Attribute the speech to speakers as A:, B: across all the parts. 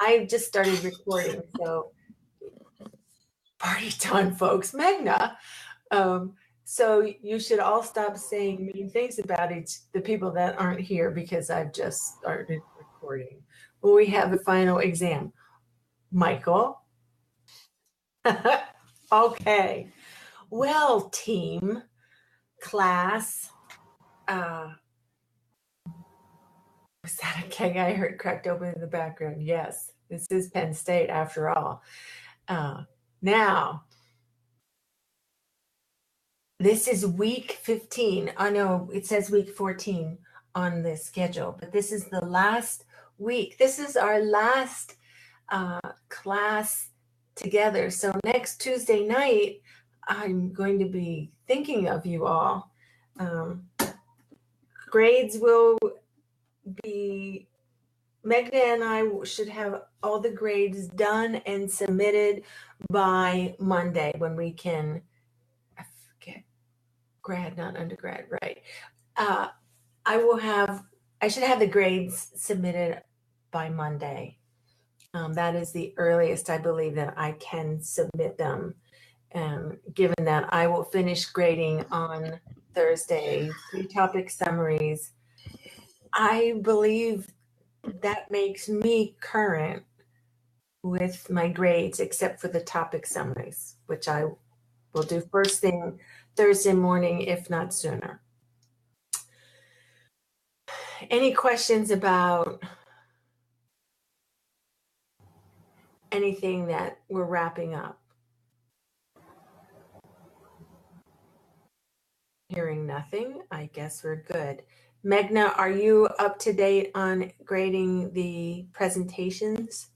A: I just started recording, so party time, folks. Magna. So you should all stop saying mean things about the people that aren't here because I've just started recording. Will we have a final exam? Michael? Okay. Well, team, class, was that a keg I heard cracked open in the background? Yes, this is Penn State after all. Now, this is week 15. I know it says week 14 on the schedule, but this is the last week. This is our last class together. So next Tuesday night, I'm going to be thinking of you all. Grades will be, Megna and I should have all the grades done and submitted by Monday when we can, I forget, grad, not undergrad, right? I should have the grades submitted by Monday. That is the earliest I believe that I can submit them. Given that I will finish grading on Thursday, 3 topic summaries, I believe that makes me current with my grades, except for the topic summaries, which I will do first thing Thursday morning, if not sooner. Any questions about anything that we're wrapping up? Hearing nothing, I guess we're good. Megna, are you up to date on grading the presentations?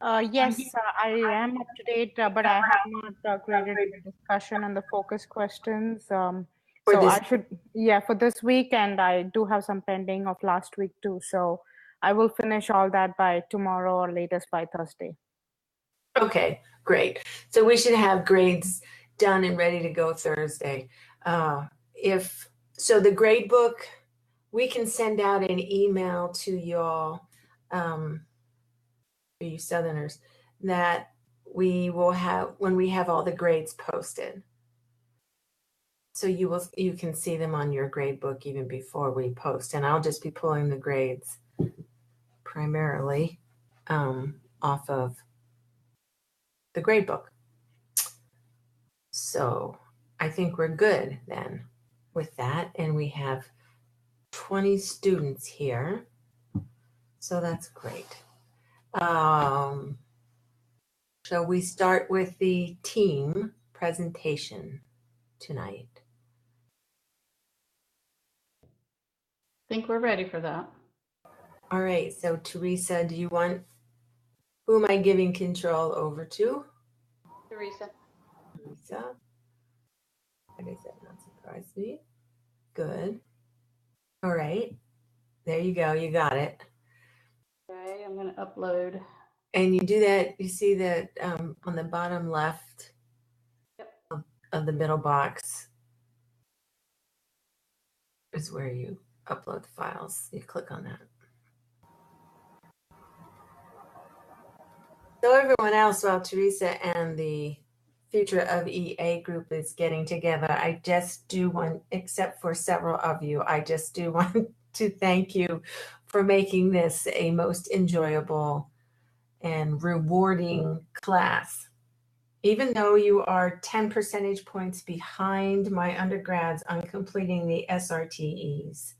B: Yes, I am up to date, but I have not graded the discussion and the focus questions. So I should, for this week, and I do have some pending of last week too. So I will finish all that by tomorrow or latest by Thursday.
A: Okay, great. So we should have grades done and ready to go Thursday. So the grade book, we can send out an email to y'all, you Southerners, that we will have when we have all the grades posted. So you can see them on your grade book even before we post, and I'll just be pulling the grades primarily off of the grade book. So I think we're good then with that, and we have 20 students here, so that's great. Shall we start with the team presentation tonight?
C: I think we're ready for that.
A: All right, so Teresa, who am I giving control over to?
C: Teresa.
A: Teresa. Why does that not surprise me? Good. All right, there you go, you got it.
C: Okay, I'm gonna upload.
A: And you do that, you see that on the bottom left of the middle box is where you upload the files. You click on that. So everyone else, while Teresa and the Future of EA group is getting together, I just do want, except for several of you, I just do want to thank you for making this a most enjoyable and rewarding class. Even though you are 10 percentage points behind my undergrads on completing the SRTEs,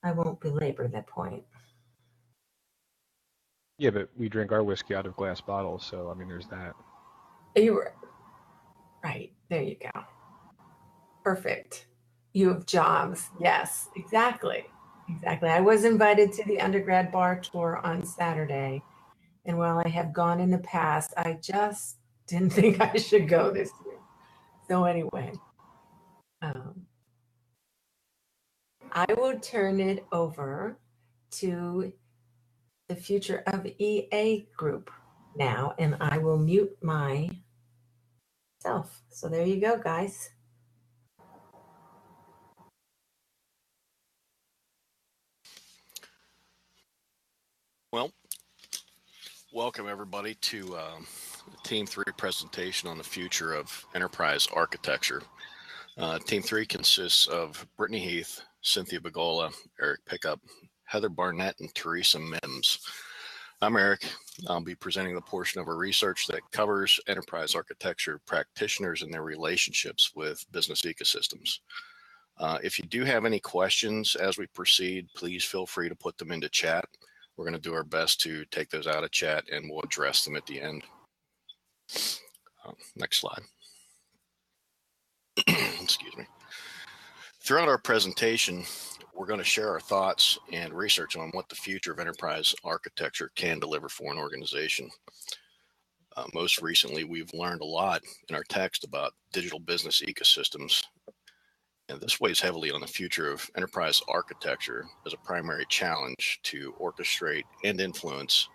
A: I won't belabor that point.
D: Yeah, but we drink our whiskey out of glass bottles, so I mean, there's that.
A: You were right. There you go. Perfect. You have jobs. Yes, exactly. Exactly. I was invited to the undergrad bar tour on Saturday, and while I have gone in the past, I just didn't think I should go this year. So anyway, I will turn it over to the Future of EA group now, and I will mute myself. So there you go, guys.
E: Well, Welcome everybody to Team 3 presentation on the future of enterprise architecture. Team 3 consists of Brittany Heath, Cynthia Bagola, Eric Pickup, Heather Barnett, and Teresa Mims. I'm Eric. I'll be presenting the portion of our research that covers enterprise architecture practitioners and their relationships with business ecosystems. If you do have any questions as we proceed, please feel free to put them into chat. We're going to do our best to take those out of chat and we'll address them at the end. Next slide. Excuse me. Throughout our presentation, we're going to share our thoughts and research on what the future of enterprise architecture can deliver for an organization. Most recently, we've learned a lot in our text about digital business ecosystems, and this weighs heavily on the future of enterprise architecture as a primary challenge to orchestrate and influence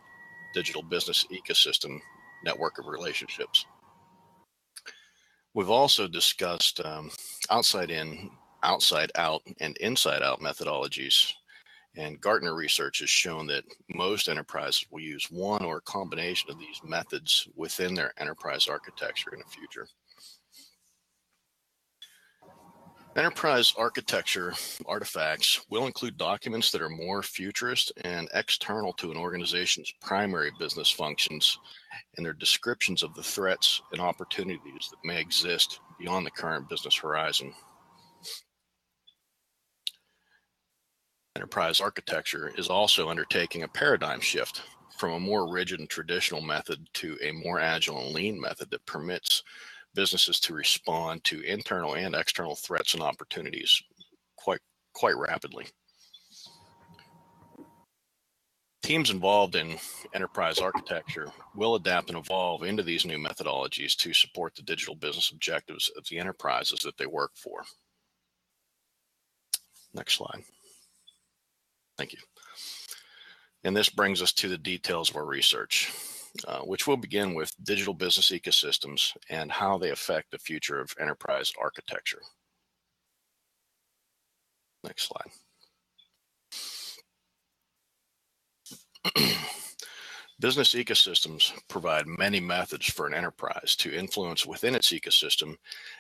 E: digital business ecosystem network of relationships. We've also discussed outside in, outside out, and inside out methodologies. And Gartner research has shown that most enterprises will use one or a combination of these methods within their enterprise architecture in the future. Enterprise architecture artifacts will include documents that are more futurist and external to an organization's primary business functions and their descriptions of the threats and opportunities that may exist beyond the current business horizon. Enterprise architecture is also undertaking a paradigm shift from a more rigid and traditional method to a more agile and lean method that permits businesses to respond to internal and external threats and opportunities quite rapidly. Teams involved in enterprise architecture will adapt and evolve into these new methodologies to support the digital business objectives of the enterprises that they work for. Next slide. Thank you. And this brings us to the details of our research, which will begin with digital business ecosystems and how they affect the future of enterprise architecture. Next slide. Business ecosystems provide many methods for an enterprise to influence within its ecosystem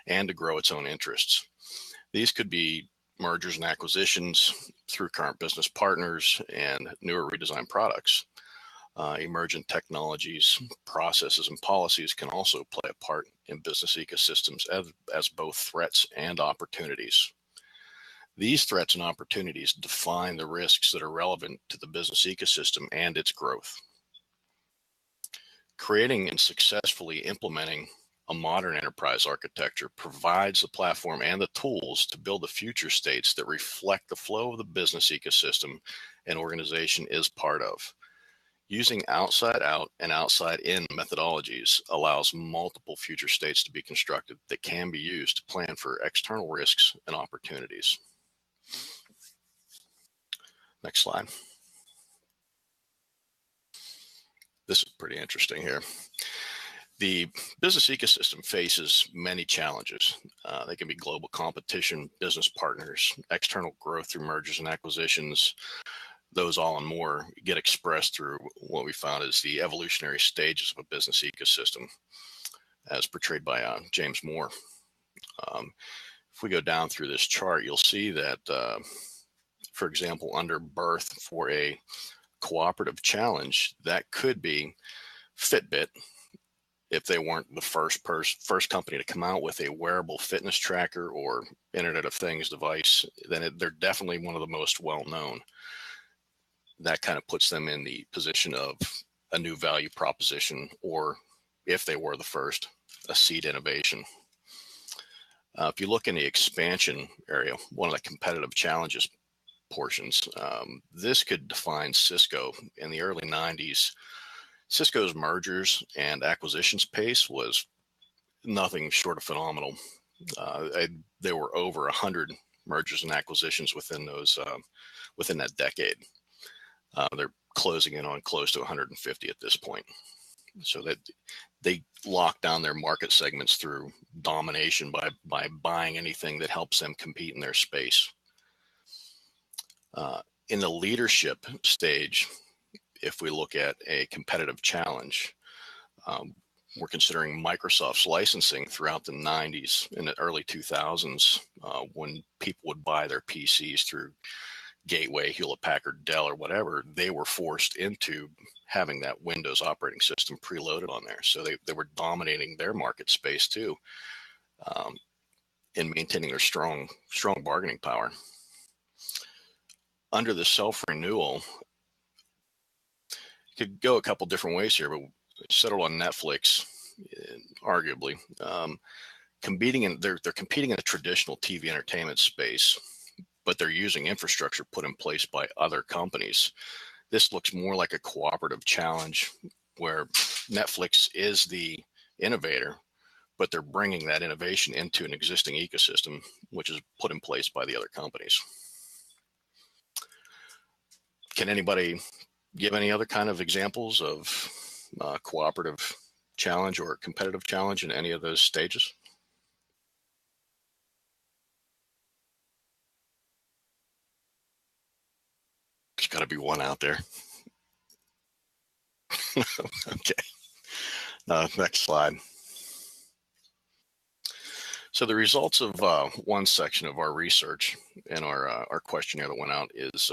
E: and to grow its own interests. These could be mergers and acquisitions through current business partners and newer redesigned products. Emergent technologies, processes, and policies can also play a part in business ecosystems as both threats and opportunities. These threats and opportunities define the risks that are relevant to the business ecosystem and its growth. Creating and successfully implementing a modern enterprise architecture provides the platform and the tools to build the future states that reflect the flow of the business ecosystem an organization is part of. Using outside out and outside in methodologies allows multiple future states to be constructed that can be used to plan for external risks and opportunities. Next slide. This is pretty interesting here. The business ecosystem faces many challenges. They can be global competition, business partners, external growth through mergers and acquisitions. Those all and more get expressed through what we found as the evolutionary stages of a business ecosystem, as portrayed by James Moore. If we go down through this chart, you'll see that, for example, under birth for a cooperative challenge, that could be Fitbit. If they weren't the first company to come out with a wearable fitness tracker or Internet of Things device, then they're definitely one of the most well-known. That kind of puts them in the position of a new value proposition, or if they were the first, a seed innovation. If you look in the expansion area, one of the competitive challenges portions, this could define Cisco in the early 90s. Cisco's mergers and acquisitions pace was nothing short of phenomenal. There were over 100 mergers and acquisitions within that decade. They're closing in on close to 150 at this point. So that they lock down their market segments through domination by buying anything that helps them compete in their space. In the leadership stage, if we look at a competitive challenge, we're considering Microsoft's licensing throughout the 90s and the early 2000s, when people would buy their PCs through Gateway, Hewlett Packard, Dell, or whatever. They were forced into having that Windows operating system preloaded on there. So they were dominating their market space too, and maintaining their strong bargaining power. Under the self-renewal, you could go a couple different ways here, but settled on Netflix, arguably. They're competing in the traditional TV entertainment space, but they're using infrastructure put in place by other companies. This looks more like a cooperative challenge where Netflix is the innovator, but they're bringing that innovation into an existing ecosystem, which is put in place by the other companies. Can anybody give any other kind of examples of cooperative challenge or competitive challenge in any of those stages? There's got to be one out there. Okay. Next slide. So the results of one section of our research and our questionnaire that went out is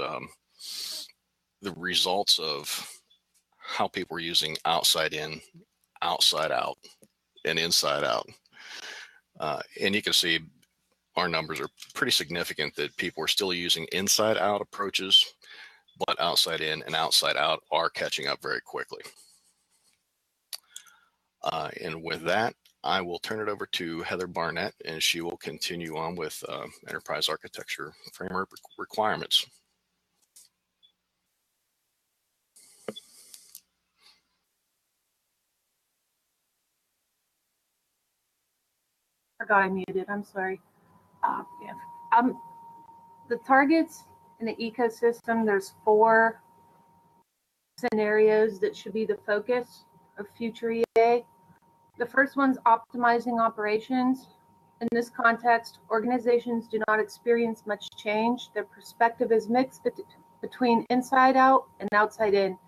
E: the results of how people are using outside in, outside out, and inside out. And you can see our numbers are pretty significant that people are still using inside out approaches, but outside in and outside out are catching up very quickly. And with that, I will turn it over to Heather Barnett, and she will continue on with enterprise architecture framework requirements.
F: Forgot I muted. I'm sorry. The targets in the ecosystem, there's 4 scenarios that should be the focus of future EA. The first one's optimizing operations. In this context, organizations do not experience much change. Their perspective is mixed between inside out and outside in.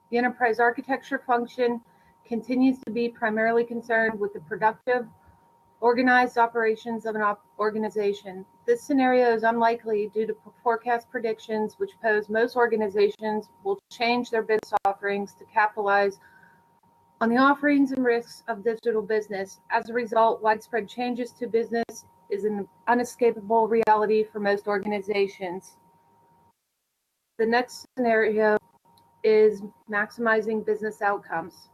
F: The enterprise architecture function continues to be primarily concerned with the productive, organized operations of an organization. This scenario is unlikely due to forecast predictions, which pose most organizations will change their business offerings to capitalize on the offerings and risks of digital business. As a result, widespread changes to business is an unescapable reality for most organizations. The next scenario is maximizing business outcomes.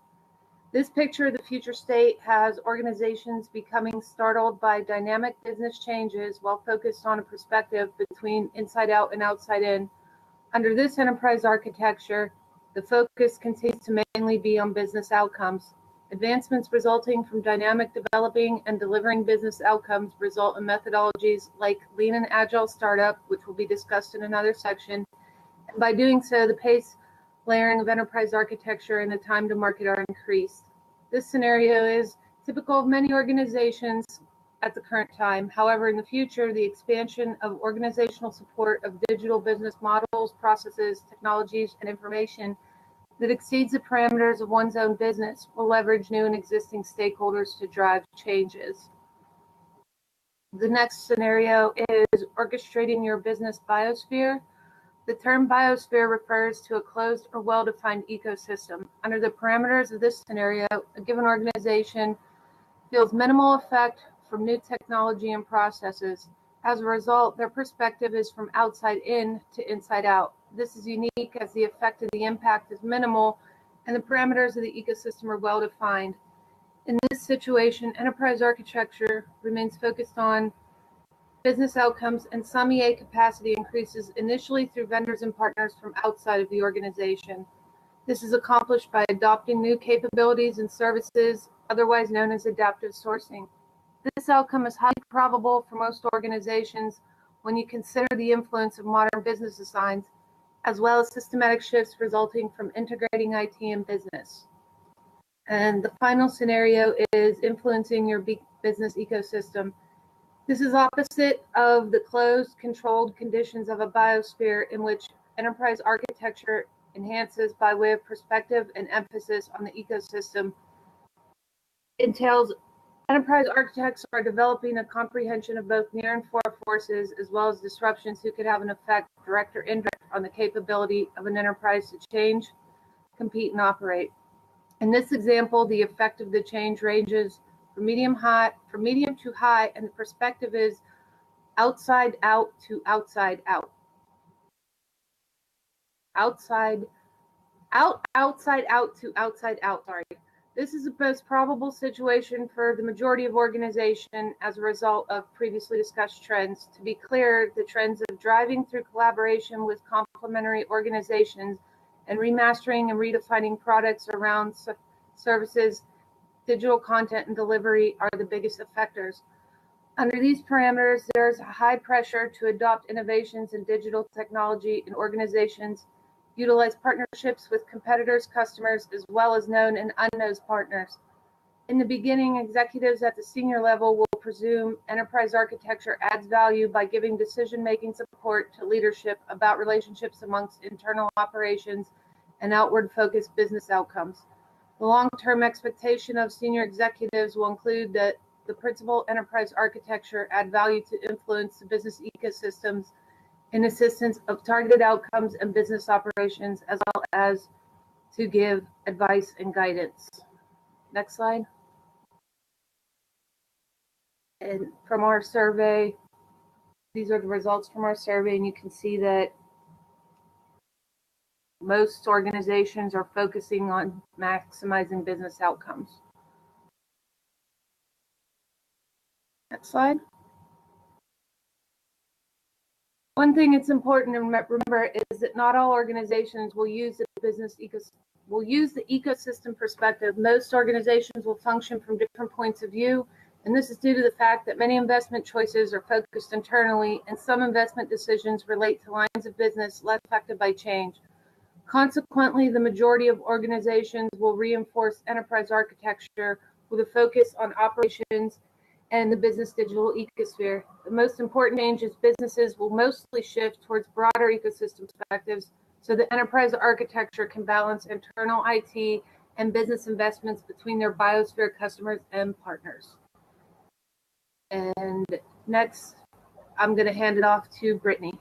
F: This picture of the future state has organizations becoming startled by dynamic business changes while focused on a perspective between inside out and outside in. Under this enterprise architecture, the focus continues to mainly be on business outcomes. Advancements resulting from dynamic developing and delivering business outcomes result in methodologies like lean and agile startup, which will be discussed in another section. And by doing so, the pace layering of enterprise architecture and the time to market are increased. This scenario is typical of many organizations at the current time. However, in the future, the expansion of organizational support of digital business models, processes, technologies, and information that exceeds the parameters of one's own business will leverage new and existing stakeholders to drive changes. The next scenario is orchestrating your business biosphere. The term biosphere refers to a closed or well-defined ecosystem. Under the parameters of this scenario, a given organization feels minimal effect from new technology and processes. As a result, their perspective is from outside in to inside out. This is unique as the effect of the impact is minimal and the parameters of the ecosystem are well-defined. In this situation, enterprise architecture remains focused on business outcomes, and some EA capacity increases initially through vendors and partners from outside of the organization. This is accomplished by adopting new capabilities and services, otherwise known as adaptive sourcing. This outcome is highly probable for most organizations when you consider the influence of modern business designs, as well as systematic shifts resulting from integrating IT and business. And the final scenario is influencing your business ecosystem. This is opposite of the closed, controlled conditions of a biosphere in which enterprise architecture enhances by way of perspective and emphasis on the ecosystem. Entails enterprise architects are developing a comprehension of both near and far forces, as well as disruptions who could have an effect, direct or indirect, on the capability of an enterprise to change, compete, and operate. In this example, the effect of the change ranges from medium to high, and the perspective is outside out to outside out. Outside out to outside out, sorry. This is the most probable situation for the majority of organization as a result of previously discussed trends. To be clear, the trends of driving through collaboration with complementary organizations and remastering and redefining products around services, digital content, and delivery are the biggest effectors. Under these parameters, there is a high pressure to adopt innovations in digital technology, and organizations utilize partnerships with competitors, customers, as well as known and unknown partners. In the beginning, executives at the senior level will presume enterprise architecture adds value by giving decision-making support to leadership about relationships amongst internal operations and outward-focused business outcomes. The long-term expectation of senior executives will include that the principal enterprise architecture add value to influence the business ecosystems in assistance of targeted outcomes and business operations, as well as to give advice and guidance. Next slide. And from our survey, these are the results from our survey, and you can see that most organizations are focusing on maximizing business outcomes. Next slide. One thing it's important to remember is that not all organizations will use the ecosystem perspective. Most organizations will function from different points of view, and this is due to the fact that many investment choices are focused internally, and some investment decisions relate to lines of business less affected by change. Consequently, the majority of organizations will reinforce enterprise architecture with a focus on operations and the business digital ecosphere. The most important change is businesses will mostly shift towards broader ecosystem perspectives, so the enterprise architecture can balance internal IT and business investments between their biosphere customers and partners. And next, I'm going to hand it off to Brittany.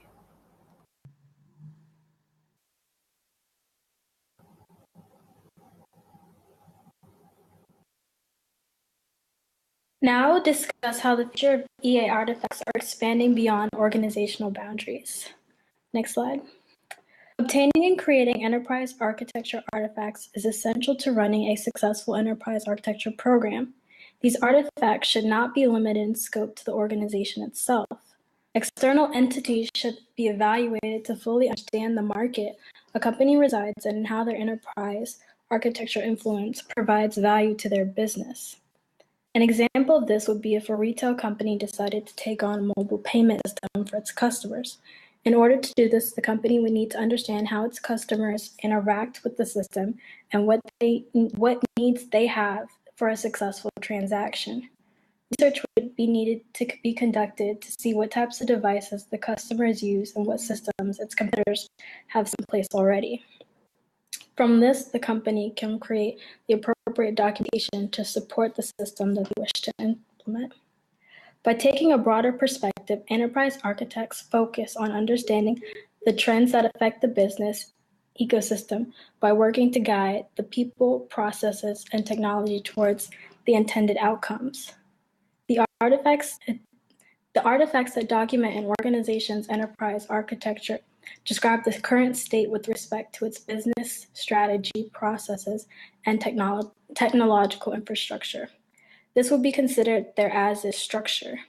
G: Now we'll discuss how the future of EA artifacts are expanding beyond organizational boundaries. Next slide. Obtaining and creating enterprise architecture artifacts is essential to running a successful enterprise architecture program. These artifacts should not be limited in scope to the organization itself. External entities should be evaluated to fully understand the market a company resides in and how their enterprise architecture influence provides value to their business. An example of this would be if a retail company decided to take on a mobile payment system for its customers. In order to do this, the company would need to understand how its customers interact with the system and what needs they have for a successful transaction. Research would be needed to be conducted to see what types of devices the customers use and what systems its competitors have in place already. From this, the company can create the appropriate documentation to support the system that they wish to implement. By taking a broader perspective, enterprise architects focus on understanding the trends that affect the business ecosystem by working to guide the people, processes, and technology towards the intended outcomes. The artifacts that document an organization's enterprise architecture describe the current state with respect to its business, strategy, processes, and technological infrastructure. This would be considered their as-is structure.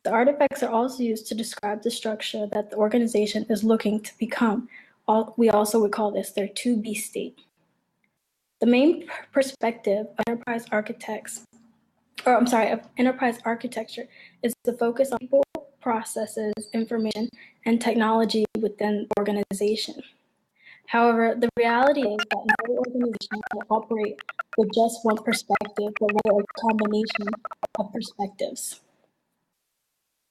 G: The artifacts are also used to describe the structure that the organization is looking to become. We also would call this their to-be state. The main perspective of enterprise architecture is to focus on people, processes, information, and technology within the organization. However, the reality is that not every organization will operate with just one perspective, but rather a combination of perspectives.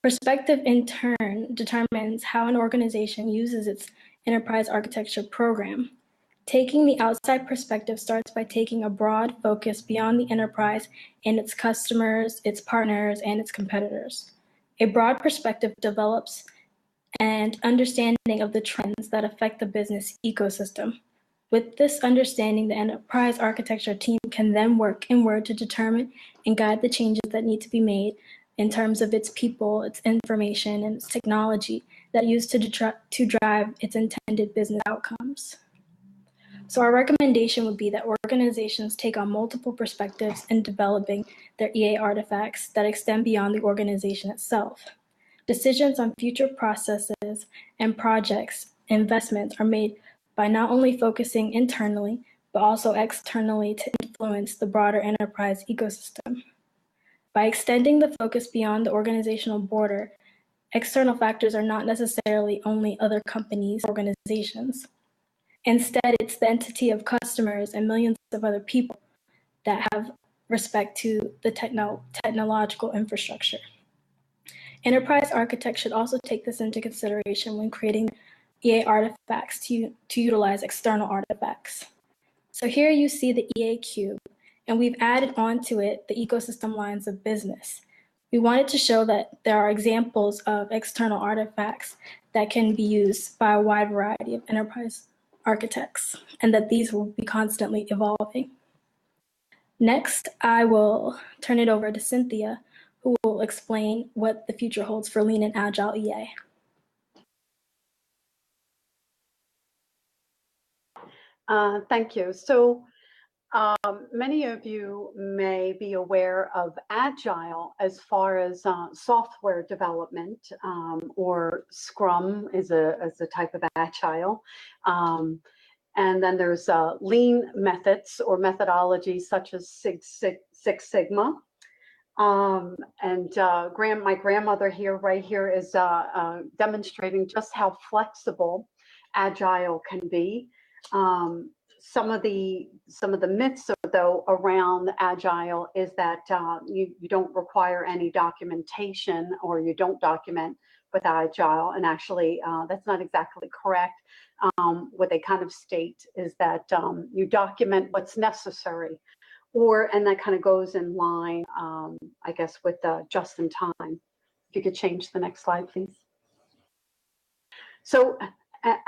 G: Perspective, in turn, determines how an organization uses its enterprise architecture program. Taking the outside perspective starts by taking a broad focus beyond the enterprise and its customers, its partners, and its competitors. A broad perspective develops an understanding of the trends that affect the business ecosystem. With this understanding, the enterprise architecture team can then work inward to determine and guide the changes that need to be made in terms of its people, its information, and its technology that are used to drive its intended business outcomes. So our recommendation would be that organizations take on multiple perspectives in developing their EA artifacts that extend beyond the organization itself. Decisions on future processes and projects, investments are made by not only focusing internally, but also externally to influence the broader enterprise ecosystem. By extending the focus beyond the organizational border, external factors are not necessarily only other companies or organizations. Instead, it's the entity of customers and millions of other people that have respect to the technological infrastructure. Enterprise architects should also take this into consideration when creating EA artifacts to utilize external artifacts. So here you see the EA cube, and we've added onto it the ecosystem lines of business. We wanted to show that there are examples of external artifacts that can be used by a wide variety of enterprise architects, and that these will be constantly evolving. Next, I will turn it over to Cynthia, who will explain what the future holds for Lean and Agile EA.
H: Thank you. So many of you may be aware of Agile as far as software development, or Scrum is a type of Agile. And then there's Lean methods or methodologies such as Six Sigma. My grandmother here, right here, is demonstrating just how flexible Agile can be. Some of the myths, though, around Agile is that you don't require any documentation, or you don't document with Agile, and actually that's not exactly correct. What they kind of state is that you document what's necessary, and that kind of goes in line, I guess, with just in time. If you could change the next slide, please. So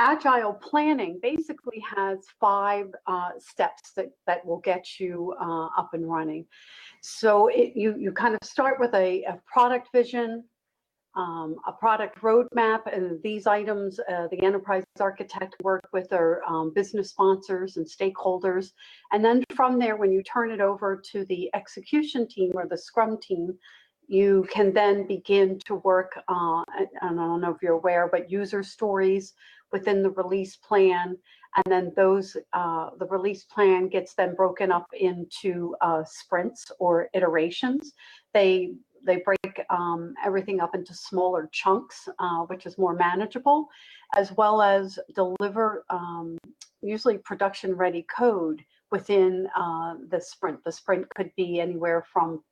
H: Agile planning basically has 5 steps that will get you up and running. So you kind of start with a product vision, a product roadmap, and these items the enterprise architect work with their business sponsors and stakeholders. And then from there, when you turn it over to the execution team or the Scrum team, you can then begin to work on, and I don't know if you're aware, but user stories within the release plan. And then those, the release plan gets then broken up into sprints or iterations. They break everything up into smaller chunks, which is more manageable, as well as deliver usually production-ready code within the sprint. The sprint could be anywhere from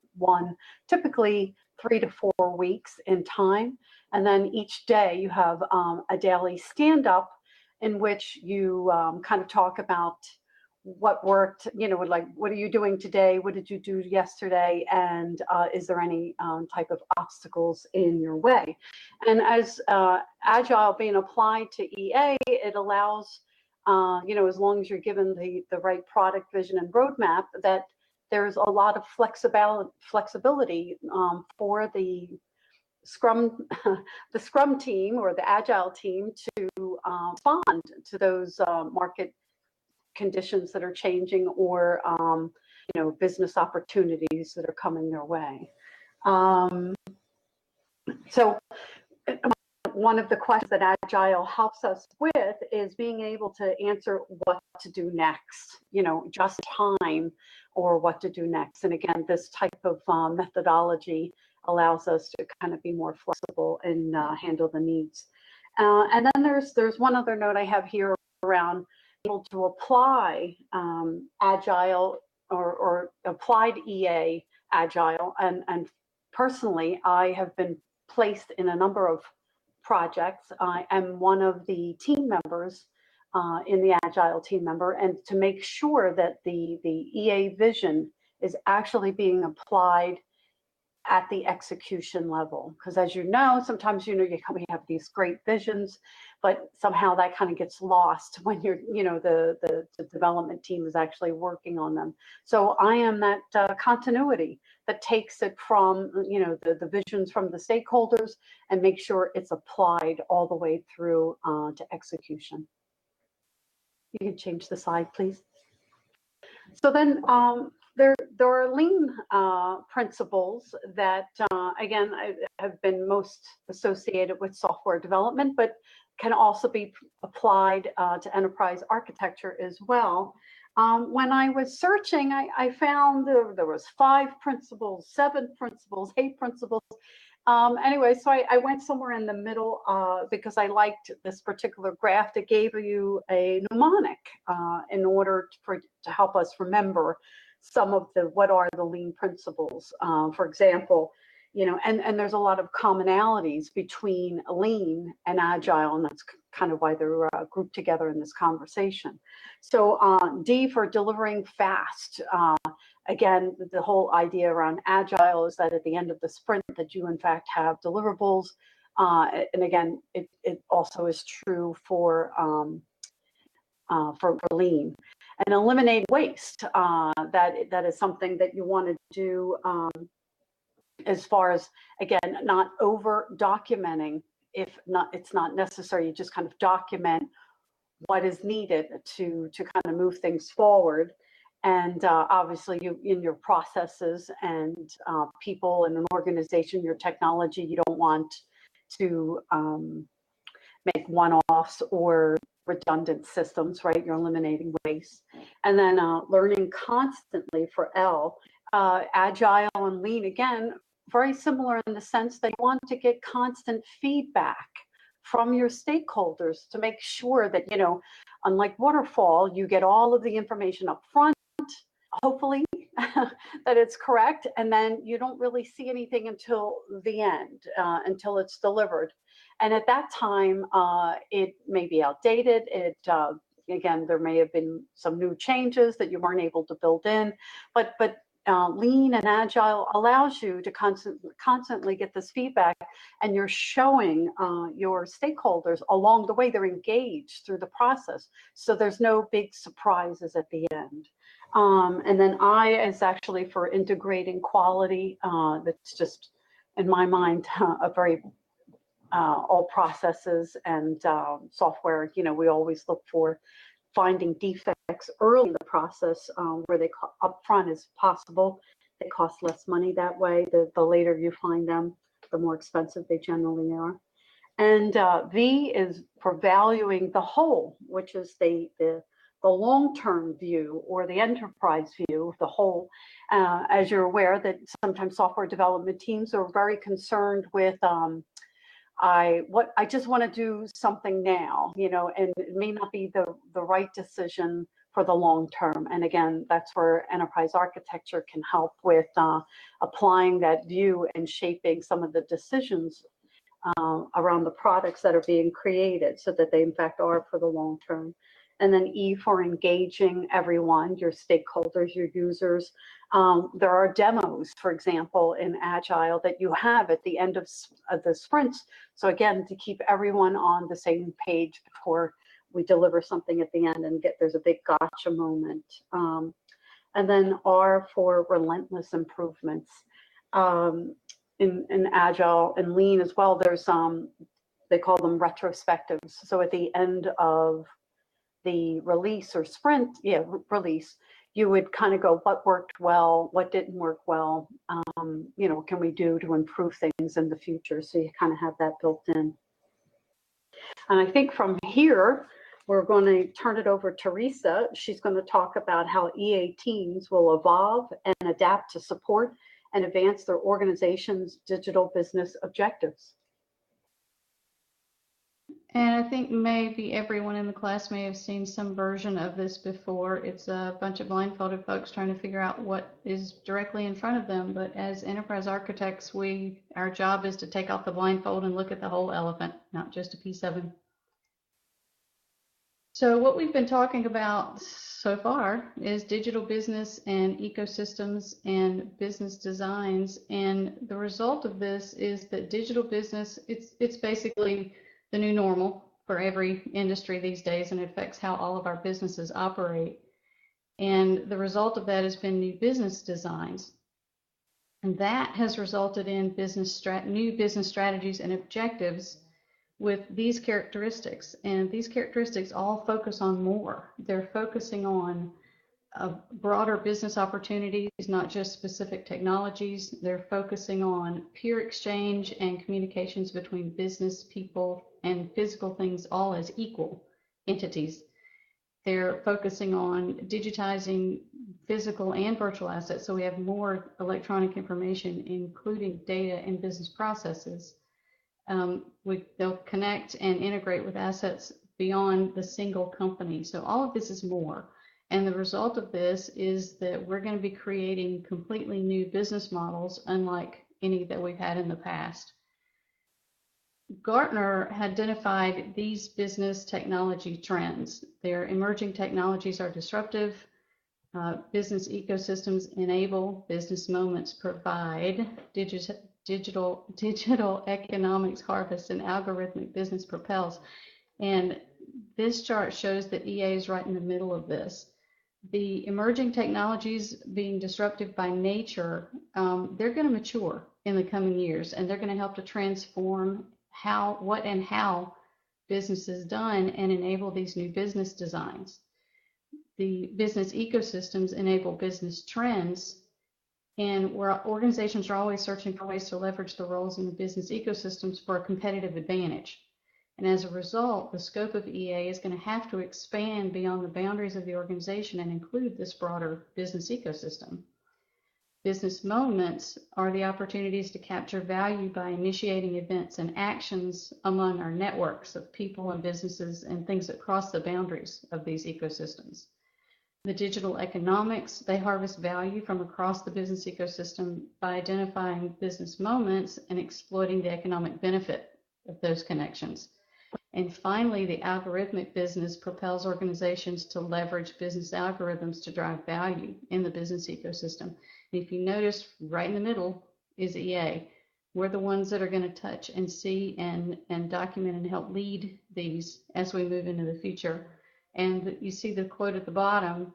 H: typically 3 to 4 weeks in time. And then each day you have a daily stand-up in which you kind of talk about what worked, like, what are you doing today? What did you do yesterday? And is there any type of obstacles in your way? And as Agile being applied to EA, it allows, as long as you're given the right product vision and roadmap, that there's a lot of flexibility for the Scrum team or the Agile team to respond to those market conditions that are changing, or business opportunities that are coming their way. So one of the questions that Agile helps us with is being able to answer what to do next, just time, or what to do next. And again, this type of methodology allows us to kind of be more flexible and handle the needs. And then there's one other note I have here around able to apply Agile or applied EA Agile. And personally, I have been placed in a number of projects. I am one of the team members in the Agile team member, and to make sure that the EA vision is actually being applied at the execution level. Because as you know, sometimes, we have these great visions, but somehow that kind of gets lost when the development team is actually working on them. So I am that continuity that takes it from, the visions from the stakeholders and make sure it's applied all the way through to execution. You can change the slide, please. So then there are lean principles that, again, have been most associated with software development, but can also be applied to enterprise architecture as well. When I was searching, I found there was 5 principles, 7 principles, 8 principles. Anyway, so I went somewhere in the middle because I liked this particular graph that gave you a mnemonic in order to help us remember some of what are the lean principles. For example, and there's a lot of commonalities between lean and agile, and that's kind of why they're grouped together in this conversation. So D for delivering fast. Again, the whole idea around agile is that at the end of the sprint that you in fact have deliverables. And again, it also is true for lean. And eliminate waste. That is something that you want to do as far as, again, not over documenting. If not, it's not necessary. You just kind of document what is needed to kind of move things forward. And obviously, in your processes and people in an organization, your technology, you don't want to make one-offs or redundant systems, right? You're eliminating waste. And then learning constantly for L. Agile and lean, again, very similar in the sense that you want to get constant feedback from your stakeholders to make sure that, unlike waterfall, you get all of the information up front, hopefully that it's correct, and then you don't really see anything until the end, until it's delivered. And at that time, it may be outdated. Again, there may have been some new changes that you weren't able to build in, but lean and agile allows you to constantly get this feedback, and you're showing your stakeholders along the way. They're engaged through the process, so there's no big surprises at the end. And then I is actually for integrating quality. That's just, in my mind, a very all processes and software. We always look for finding defects early in the process where they upfront as possible. They cost less money that way. The later you find them, the more expensive they generally are. And V is for valuing the whole, which is the long-term view or the enterprise view of the whole. As you're aware, that sometimes software development teams are very concerned with I just want to do something now, and it may not be the right decision for the long term. And again, that's where enterprise architecture can help with applying that view and shaping some of the decisions around the products that are being created so that they in fact are for the long term. And then E for engaging everyone, your stakeholders, your users. There are demos, for example, in Agile that you have at the end of the sprints. So again, to keep everyone on the same page before we deliver something at the end and there's a big gotcha moment. And then R for relentless improvements. In Agile and Lean as well, there's they call them retrospectives. So at the end of the release or sprint, release, you would kind of go, what worked well, what didn't work well, can we do to improve things in the future? So you kind of have that built in. And I think from here, we're going to turn it over to Teresa. She's going to talk about how EA teams will evolve and adapt to support and advance their organization's digital business objectives.
C: And I think maybe everyone in the class may have seen some version of this before. It's a bunch of blindfolded folks trying to figure out what is directly in front of them. But as enterprise architects, our job is to take off the blindfold and look at the whole elephant, not just a piece of him. So what we've been talking about so far is digital business and ecosystems and business designs. And the result of this is that digital business, it's basically the new normal for every industry these days, and it affects how all of our businesses operate. And the result of that has been new business designs. And that has resulted in new business strategies and objectives with these characteristics. And these characteristics all focus on more. They're focusing on broader business opportunities, not just specific technologies. They're focusing on peer exchange and communications between business people and physical things all as equal entities. They're focusing on digitizing physical and virtual assets, so we have more electronic information, including data and business processes. They'll connect and integrate with assets beyond the single company. So all of this is more. And the result of this is that we're going to be creating completely new business models, unlike any that we've had in the past. Gartner identified these business technology trends. Their emerging technologies are disruptive. Business ecosystems enable, business moments provide, digital economics harvest, and algorithmic business propels. And this chart shows that EA is right in the middle of this. The emerging technologies being disruptive by nature, they're going to mature in the coming years, and they're going to help to transform what and how business is done and enable these new business designs. The business ecosystems enable business trends, and where organizations are always searching for ways to leverage the roles in the business ecosystems for a competitive advantage. And as a result, the scope of EA is going to have to expand beyond the boundaries of the organization and include this broader business ecosystem. Business moments are the opportunities to capture value by initiating events and actions among our networks of people and businesses and things that cross the boundaries of these ecosystems. The digital economics, they harvest value from across the business ecosystem by identifying business moments and exploiting the economic benefit of those connections. And finally, the algorithmic business propels organizations to leverage business algorithms to drive value in the business ecosystem. And if you notice, right in the middle is EA. We're the ones that are going to touch and see and document and help lead these as we move into the future. And you see the quote at the bottom,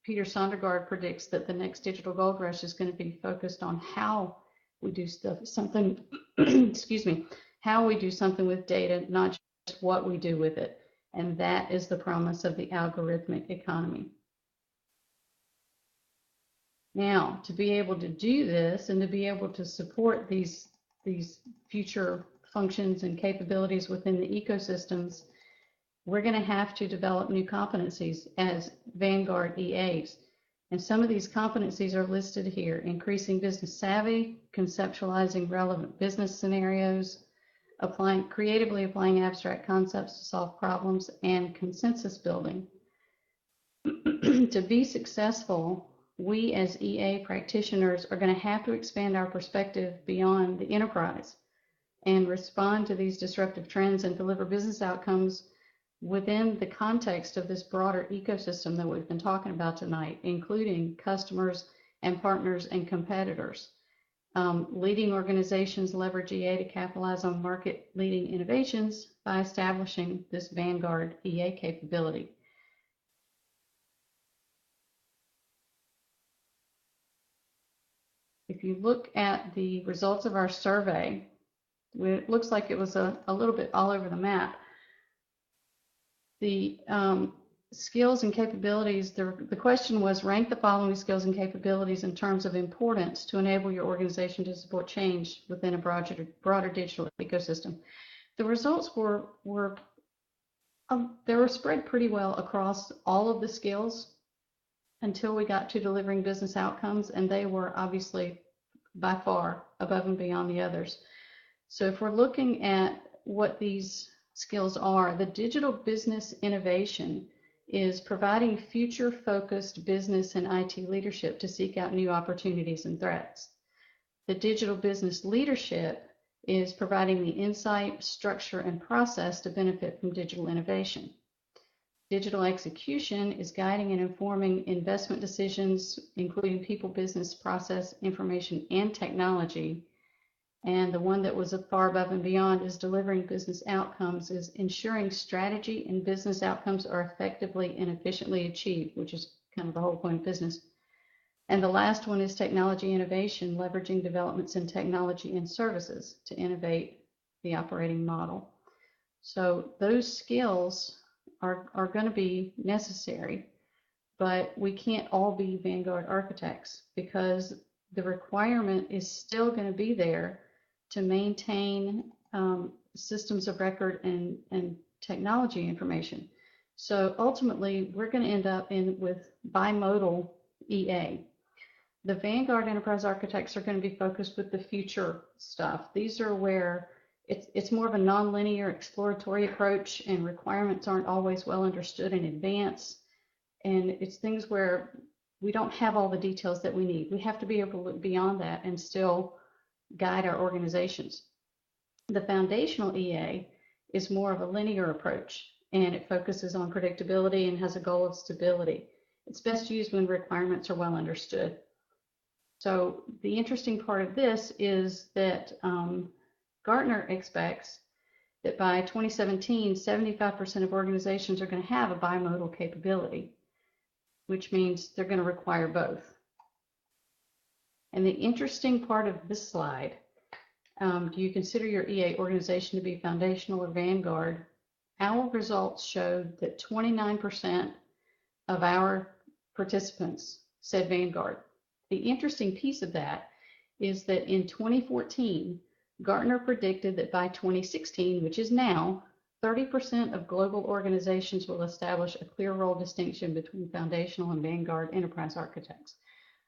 C: Peter Sondergaard predicts that the next digital gold rush is going to be focused on how we do something, excuse me, how we do something with data, not just what we do with it. And that is the promise of the algorithmic economy. Now, to be able to do this and to be able to support these future functions and capabilities within the ecosystems, we're going to have to develop new competencies as Vanguard EAs. And some of these competencies are listed here: increasing business savvy, conceptualizing relevant business scenarios, creatively applying abstract concepts to solve problems, and consensus building. To be successful, we as EA practitioners are going to have to expand our perspective beyond the enterprise and respond to these disruptive trends and deliver business outcomes within the context of this broader ecosystem that we've been talking about tonight, including customers and partners and competitors. Leading organizations leverage EA to capitalize on market-leading innovations by establishing this Vanguard EA capability. If you look at the results of our survey, it looks like it was a little bit all over the map. The skills and capabilities, the question was, rank the following skills and capabilities in terms of importance to enable your organization to support change within a broader digital ecosystem. The results they were spread pretty well across all of the skills until we got to delivering business outcomes, and they were obviously by far above and beyond the others. So if we're looking at what these skills are, the digital business innovation is providing future-focused business and IT leadership to seek out new opportunities and threats. The digital business leadership is providing the insight, structure, and process to benefit from digital innovation. Digital execution is guiding and informing investment decisions, including people, business, process, information, and technology. And the one that was far above and beyond is delivering business outcomes, is ensuring strategy and business outcomes are effectively and efficiently achieved, which is kind of the whole point of business. And the last one is technology innovation, leveraging developments in technology and services to innovate the operating model. So those skills are going to be necessary, but we can't all be Vanguard architects because the requirement is still going to be there to maintain systems of record and technology information. So ultimately, we're going to end up with bimodal EA. The Vanguard Enterprise Architects are going to be focused with the future stuff. These are where it's more of a nonlinear exploratory approach, and requirements aren't always well understood in advance. And it's things where we don't have all the details that we need. We have to be able to look beyond that and still guide our organizations. The foundational EA is more of a linear approach, and it focuses on predictability and has a goal of stability. It's best used when requirements are well understood. So the interesting part of this is that Gartner expects that by 2017, 75% of organizations are going to have a bimodal capability, which means they're going to require both. And the interesting part of this slide, do you consider your EA organization to be foundational or Vanguard? Our results showed that 29% of our participants said Vanguard. The interesting piece of that is that in 2014, Gartner predicted that by 2016, which is now, 30% of global organizations will establish a clear role distinction between foundational and Vanguard enterprise architects.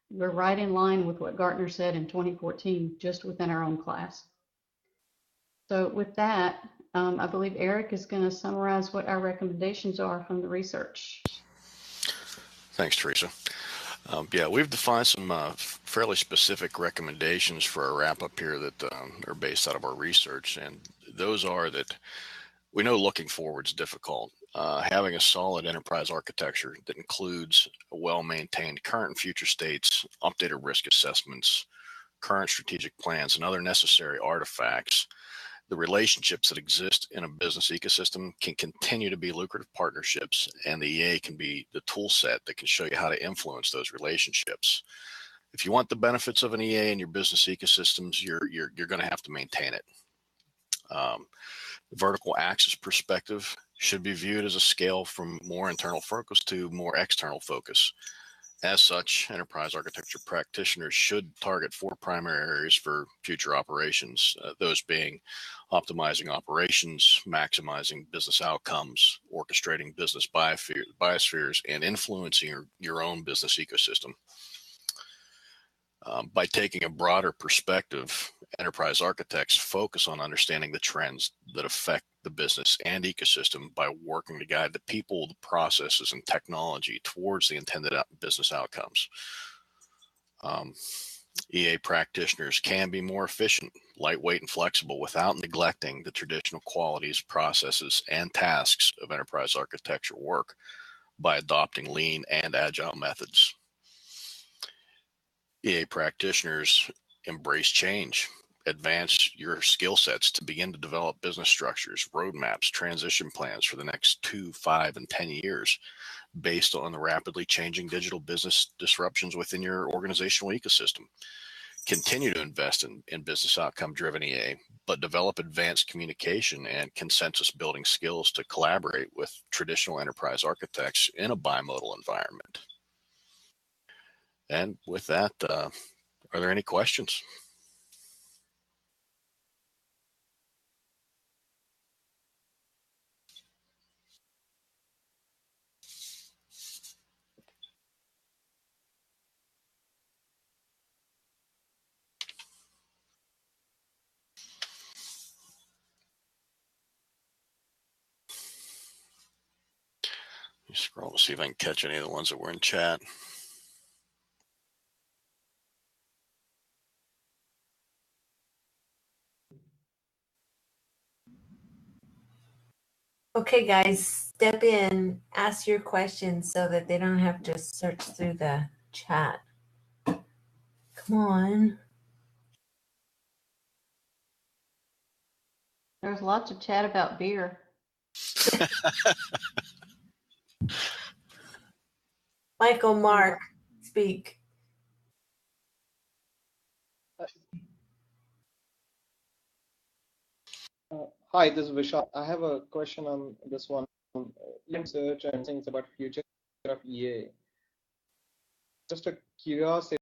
C: We're right in line with what Gartner said in 2014, just within our own class. So with that, I believe Eric is going to summarize what our recommendations are from the research.
E: Thanks, Teresa. Yeah, we've defined some fairly specific recommendations for our wrap up here that are based out of our research. And those are that we know looking forward is difficult. Having a solid enterprise architecture that includes a well-maintained current and future states, updated risk assessments, current strategic plans, and other necessary artifacts, the relationships that exist in a business ecosystem can continue to be lucrative partnerships, and the EA can be the tool set that can show you how to influence those relationships. If you want the benefits of an EA in your business ecosystems, you're going to have to maintain it. The vertical axis perspective should be viewed as a scale from more internal focus to more external focus. As such, enterprise architecture practitioners should target 4 primary areas for future operations, those being optimizing operations, maximizing business outcomes, orchestrating business biospheres, and influencing your own business ecosystem. By taking a broader perspective, enterprise architects focus on understanding the trends that affect the business and ecosystem by working to guide the people, the processes, and technology towards the intended business outcomes. EA practitioners can be more efficient, lightweight, and flexible without neglecting the traditional qualities, processes, and tasks of enterprise architecture work by adopting lean and agile methods. EA practitioners embrace change, advance your skill sets to begin to develop business structures, roadmaps, transition plans for the next 2, 5, and 10 years based on the rapidly changing digital business disruptions within your organizational ecosystem. Continue to invest in business outcome-driven EA, but develop advanced communication and consensus-building skills to collaborate with traditional enterprise architects in a bimodal environment. And with that, are there any questions? Let me scroll to see if I can catch any of the ones that were in chat.
A: Okay, guys, step in, ask your questions so that they don't have to search through the chat. Come on.
C: There's lots of chat about beer.
A: Michael, Mark, speak.
I: Hi, this is Vishal. I have a question on this one. Research and things about future of EA. Just a curiosity.